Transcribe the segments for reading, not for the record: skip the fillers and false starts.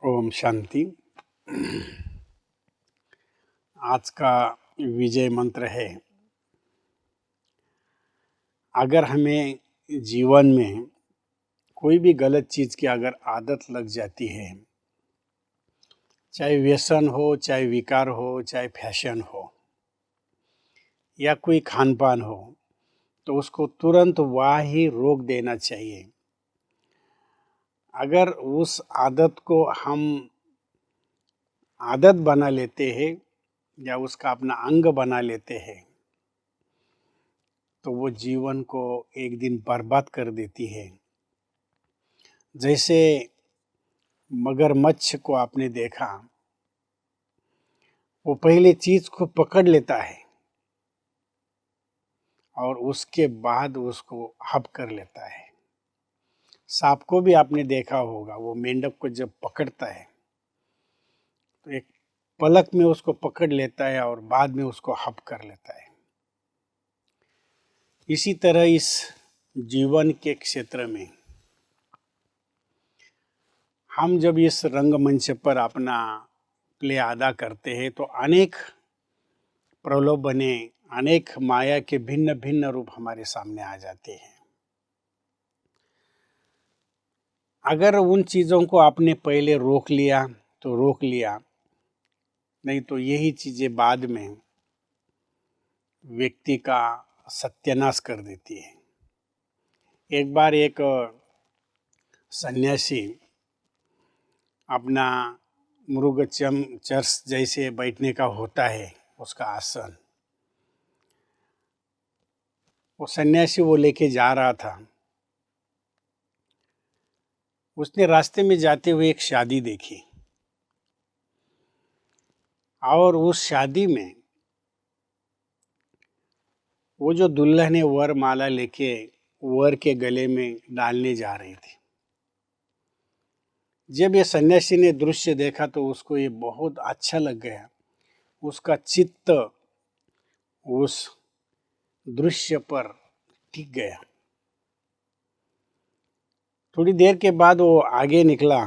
ओम शांति। आज का विजय मंत्र है, अगर हमें जीवन में कोई भी गलत चीज़ की अगर आदत लग जाती है, चाहे व्यसन हो, चाहे विकार हो, चाहे फैशन हो या कोई खान पान हो, तो उसको तुरंत वहाँ ही रोक देना चाहिए। अगर उस आदत को हम आदत बना लेते हैं या उसका अपना अंग बना लेते हैं, तो वो जीवन को एक दिन बर्बाद कर देती है। जैसे मगरमच्छ को आपने देखा, वो पहले चीज को पकड़ लेता है और उसके बाद उसको हब कर लेता है। सांप को भी आपने देखा होगा, वो मेंढक को जब पकड़ता है तो एक पलक में उसको पकड़ लेता है और बाद में उसको हब कर लेता है। इसी तरह इस जीवन के क्षेत्र में हम जब इस रंगमंच पर अपना प्ले अदा करते हैं तो अनेक प्रलोभने, अनेक माया के भिन्न भिन्न रूप हमारे सामने आ जाते हैं। अगर उन चीज़ों को आपने पहले रोक लिया तो रोक लिया, नहीं तो यही चीज़ें बाद में व्यक्ति का सत्यानाश कर देती है। एक बार एक सन्यासी अपना मृगचम चर्च जैसे बैठने का होता है उसका आसन, वो सन्यासी वो लेके जा रहा था। उसने रास्ते में जाते हुए एक शादी देखी और उस शादी में वो जो दुल्हन है वर माला लेके वर के गले में डालने जा रही थी। जब ये सन्यासी ने दृश्य देखा तो उसको ये बहुत अच्छा लग गया। उसका चित्त उस दृश्य पर टिक गया। थोड़ी देर के बाद वो आगे निकला,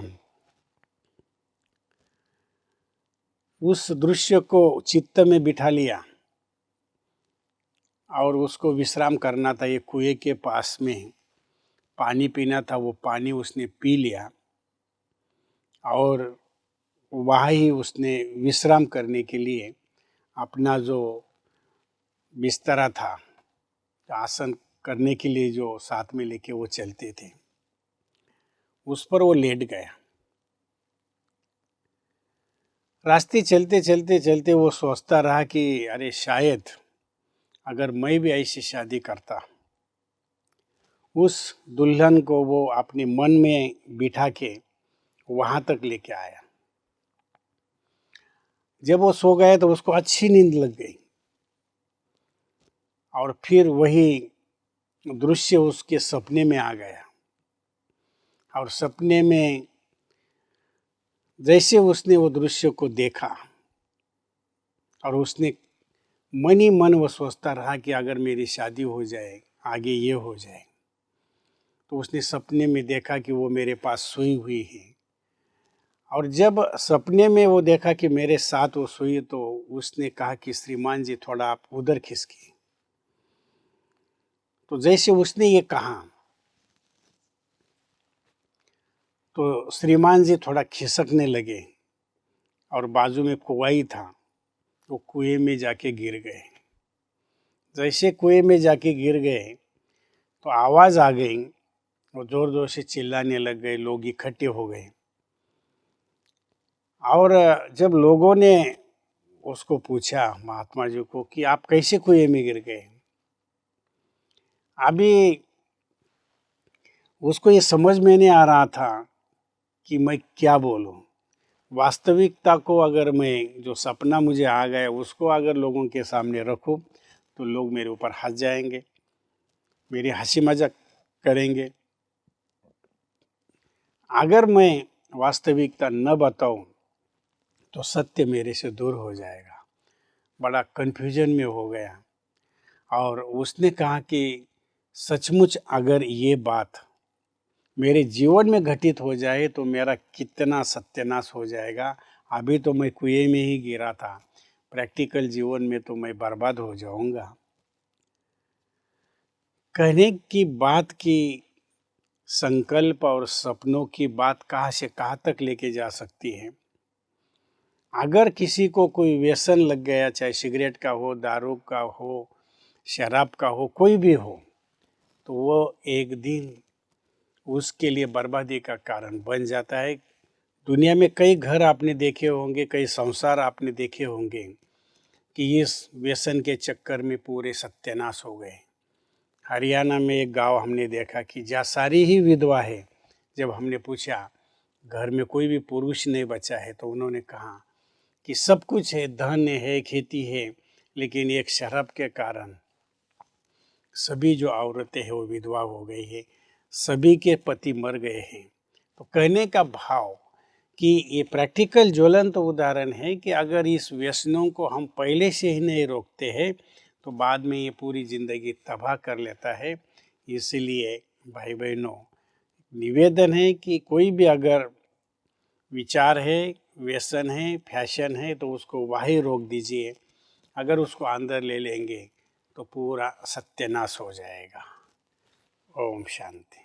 उस दृश्य को चित्त में बिठा लिया और उसको विश्राम करना था। ये कुएं के पास में पानी पीना था, वो पानी उसने पी लिया और वहाँ ही उसने विश्राम करने के लिए अपना जो बिस्तरा था, आसन करने के लिए जो साथ में लेके वो चलते थे, उस पर वो लेट गया। रास्ते चलते चलते चलते वो सोचता रहा कि अरे शायद अगर मैं भी ऐसी शादी करता। उस दुल्हन को वो अपने मन में बिठा के वहां तक लेके आया। जब वो सो गया तो उसको अच्छी नींद लग गई और फिर वही दृश्य उसके सपने में आ गया और सपने में जैसे उसने वो दृश्य को देखा और उसने मन ही मन वो सोचता रहा कि अगर मेरी शादी हो जाए, आगे ये हो जाए। तो उसने सपने में देखा कि वो मेरे पास सोई हुई है और जब सपने में वो देखा कि मेरे साथ वो सोई, तो उसने कहा कि श्रीमान जी थोड़ा आप उधर खिसकिए। तो जैसे उसने ये कहा तो श्रीमान जी थोड़ा खिसकने लगे और बाजू में कुआं ही था, वो कुएं में जाके गिर गए। जैसे कुएं में जाके गिर गए तो आवाज़ आ गई, वो जोर जोर से चिल्लाने लग गए, लोग इकट्ठे हो गए। और जब लोगों ने उसको पूछा, महात्मा जी को, कि आप कैसे कुएं में गिर गए, अभी उसको ये समझ में नहीं आ रहा था कि मैं क्या बोलूं। वास्तविकता को अगर मैं, जो सपना मुझे आ गया उसको अगर लोगों के सामने रखूं तो लोग मेरे ऊपर हंस जाएंगे, मेरी हंसी मजाक करेंगे। अगर मैं वास्तविकता न बताऊं तो सत्य मेरे से दूर हो जाएगा। बड़ा कन्फ्यूजन में हो गया और उसने कहा कि सचमुच अगर ये बात मेरे जीवन में घटित हो जाए तो मेरा कितना सत्यानाश हो जाएगा। अभी तो मैं कुएं में ही गिरा था, प्रैक्टिकल जीवन में तो मैं बर्बाद हो जाऊंगा। कहने की बात की संकल्प और सपनों की बात कहाँ से कहाँ तक लेके जा सकती है। अगर किसी को कोई व्यसन लग गया, चाहे सिगरेट का हो, दारू का हो, शराब का हो, कोई भी हो, तो वो एक दिन उसके लिए बर्बादी का कारण बन जाता है। दुनिया में कई घर आपने देखे होंगे, कई संसार आपने देखे होंगे कि इस व्यसन के चक्कर में पूरे सत्यानाश हो गए। हरियाणा में एक गांव हमने देखा कि जहाँ सारी ही विधवा है। जब हमने पूछा घर में कोई भी पुरुष नहीं बचा है, तो उन्होंने कहा कि सब कुछ है, धन है, खेती है, लेकिन एक शराब के कारण सभी जो औरतें हैं वो विधवा हो गई है, सभी के पति मर गए हैं। तो कहने का भाव कि ये प्रैक्टिकल ज्वलंत उदाहरण है कि अगर इस व्यसनों को हम पहले से ही नहीं रोकते हैं तो बाद में ये पूरी ज़िंदगी तबाह कर लेता है। इसलिए भाई बहनों, निवेदन है कि कोई भी अगर विचार है, व्यसन है, फैशन है, तो उसको वहीं रोक दीजिए। अगर उसको अंदर ले लेंगे तो पूरा सत्यानाश हो जाएगा। ओम शांति।